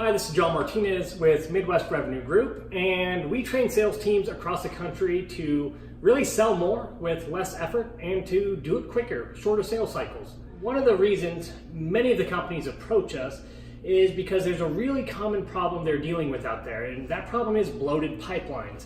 Hi, this is John Martinez with Midwest Revenue Group, and we train sales teams across the country to really sell more with less effort and to do it quicker, shorter sales cycles. One of the reasons many of the companies approach us is because there's a really common problem they're dealing with out there, and that problem is bloated pipelines.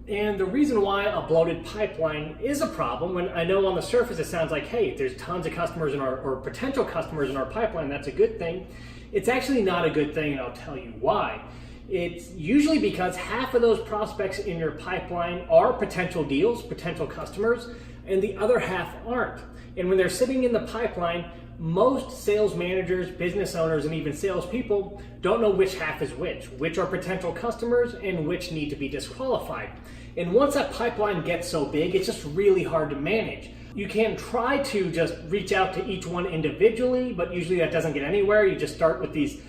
And the reason why a bloated pipeline is a problem, when I know on the surface it sounds like, hey, there's tons of customers in or potential customers in our pipeline, that's a good thing. It's actually not a good thing, and I'll tell you why. It's usually because half of those prospects in your pipeline are potential deals, potential customers, and the other half aren't. And when they're sitting in the pipeline, most sales managers, business owners, and even salespeople don't know which half is which are potential customers and which need to be disqualified. And once that pipeline gets so big, it's just really hard to manage. You can try to just reach out to each one individually, but usually that doesn't get anywhere. You just start with these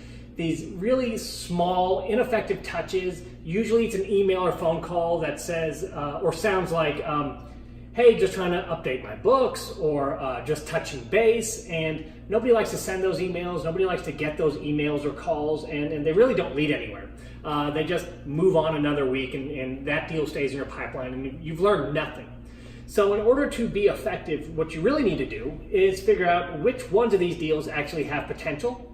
really small, ineffective touches. Usually it's an email or phone call that says, or sounds like, hey, just trying to update my books, or just touching base. And nobody likes to send those emails. Nobody likes to get those emails or calls, and they really don't lead anywhere. They just move on another week, and that deal stays in your pipeline, and you've learned nothing. So in order to be effective, what you really need to do is figure out which ones of these deals actually have potential,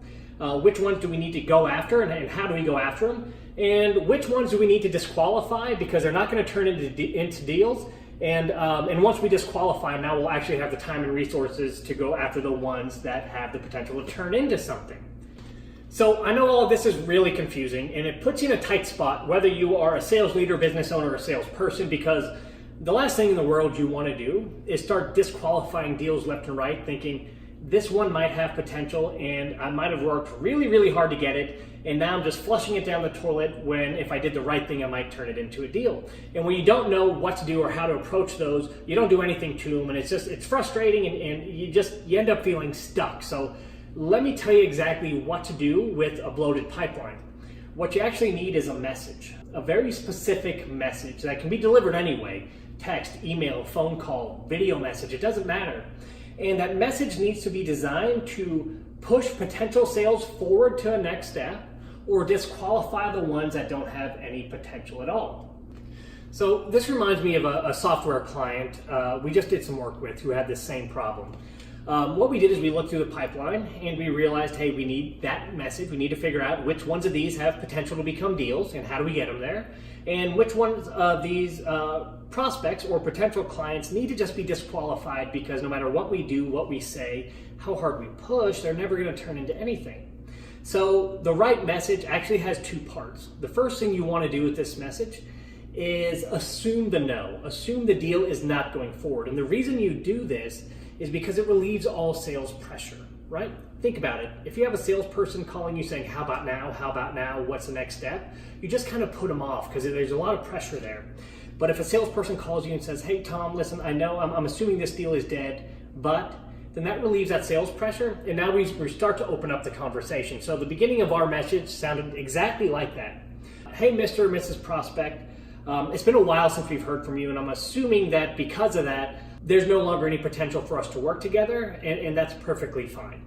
which ones do we need to go after, and how do we go after them, and which ones do we need to disqualify because they're not going to turn into deals. And once we disqualify, now we'll actually have the time and resources to go after the ones that have the potential to turn into something. So I know all of this is really confusing, and it puts you in a tight spot, whether you are a sales leader, business owner, or a salesperson, because the last thing in the world you want to do is start disqualifying deals left and right, thinking this one might have potential and I might have worked really, really hard to get it, and now I'm just flushing it down the toilet when if I did the right thing I might turn it into a deal. And when you don't know what to do or how to approach those, you don't do anything to them, and it's frustrating, and you end up feeling stuck. So let me tell you exactly what to do with a bloated pipeline. What you actually need is a message, a very specific message that can be delivered anyway. Text, email, phone call, video message, it doesn't matter. And that message needs to be designed to push potential sales forward to a next step or disqualify the ones that don't have any potential at all. So this reminds me of a software client we just did some work with who had this same problem. What we did is we looked through the pipeline and we realized, hey, we need that message. We need to figure out which ones of these have potential to become deals and how do we get them there, and which ones of these prospects or potential clients need to just be disqualified because no matter what we do, what we say, how hard we push, they're never going to turn into anything. So the right message actually has two parts. The first thing you want to do with this message is assume the no. Assume the deal is not going forward. And the reason you do this is because it relieves all sales pressure, right? Think about it. If you have a salesperson calling you saying, how about now? How about now? What's the next step? You just kind of put them off because there's a lot of pressure there. But if a salesperson calls you and says, hey, Tom, listen, I know I'm assuming this deal is dead, but then that relieves that sales pressure, and now we start to open up the conversation. So the beginning of our message sounded exactly like that. Hey, Mr. or Mrs. Prospect, it's been a while since we've heard from you, and I'm assuming that because of that, there's no longer any potential for us to work together, and that's perfectly fine.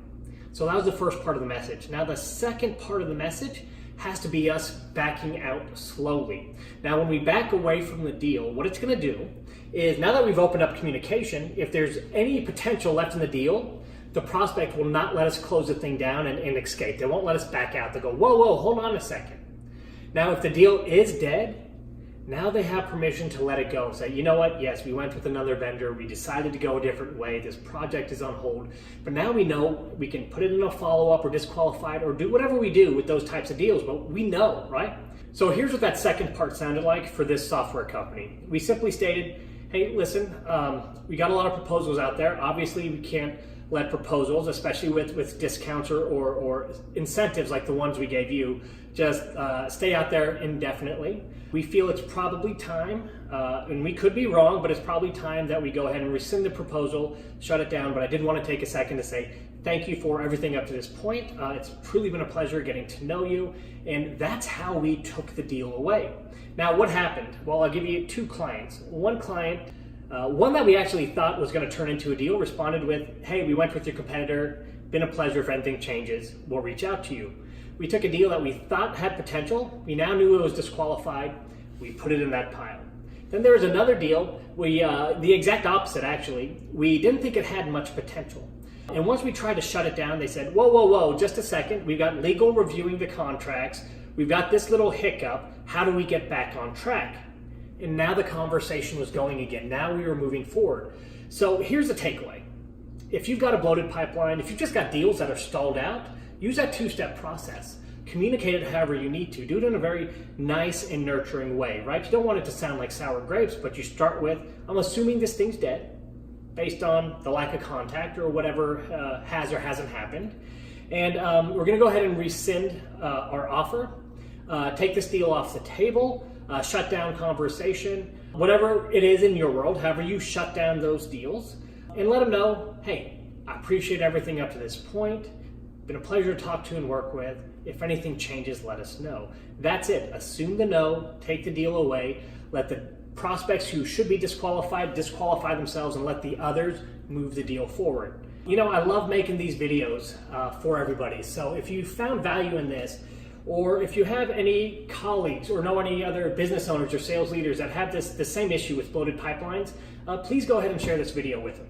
So that was the first part of the message. Now the second part of the message has to be us backing out slowly. Now when we back away from the deal, what it's going to do is, now that we've opened up communication, if there's any potential left in the deal, the prospect will not let us close the thing down and escape. They won't let us back out. They'll go, whoa, hold on a second. Now if the deal is dead, now they have permission to let it go and say, you know what, yes, we went with another vendor, we decided to go a different way, this project is on hold, but now we know we can put it in a follow-up or disqualify it or do whatever we do with those types of deals, but we know, right? So here's what that second part sounded like for this software company. We simply stated, hey, listen, we got a lot of proposals out there. Obviously, we can't let proposals, especially with discounts or incentives like the ones we gave you, just stay out there indefinitely. We feel it's probably time, and we could be wrong, but it's probably time that we go ahead and rescind the proposal, shut it down. But I did want to take a second to say thank you for everything up to this point. It's truly been a pleasure getting to know you, and that's how we took the deal away. Now, what happened? Well, I'll give you two clients. One client, one that we actually thought was going to turn into a deal, responded with, hey, we went with your competitor, been a pleasure. If anything changes, we'll reach out to you. We took a deal that we thought had potential. We now knew it was disqualified. We put it in that pile. Then there was another deal, the exact opposite actually. We didn't think it had much potential. And once we tried to shut it down, they said, whoa, whoa, whoa, just a second. We've got legal reviewing the contracts. We've got this little hiccup. How do we get back on track? And now the conversation was going again. Now we were moving forward. So here's the takeaway. If you've got a bloated pipeline, if you've just got deals that are stalled out, use that two-step process. Communicate it however you need to. Do it in a very nice and nurturing way, right? You don't want it to sound like sour grapes, but you start with, I'm assuming this thing's dead based on the lack of contact or whatever has or hasn't happened. And we're gonna go ahead and rescind our offer, take this deal off the table, shut down conversation, whatever it is in your world, however you shut down those deals, and let them know, hey, I appreciate everything up to this point. Been a pleasure to talk to and work with. If anything changes, let us know. That's it. Assume the no, take the deal away, let the prospects who should be disqualified disqualify themselves, and let the others move the deal forward. You know, I love making these videos for everybody. So if you found value in this, or if you have any colleagues or know any other business owners or sales leaders that have the same issue with bloated pipelines, please go ahead and share this video with them.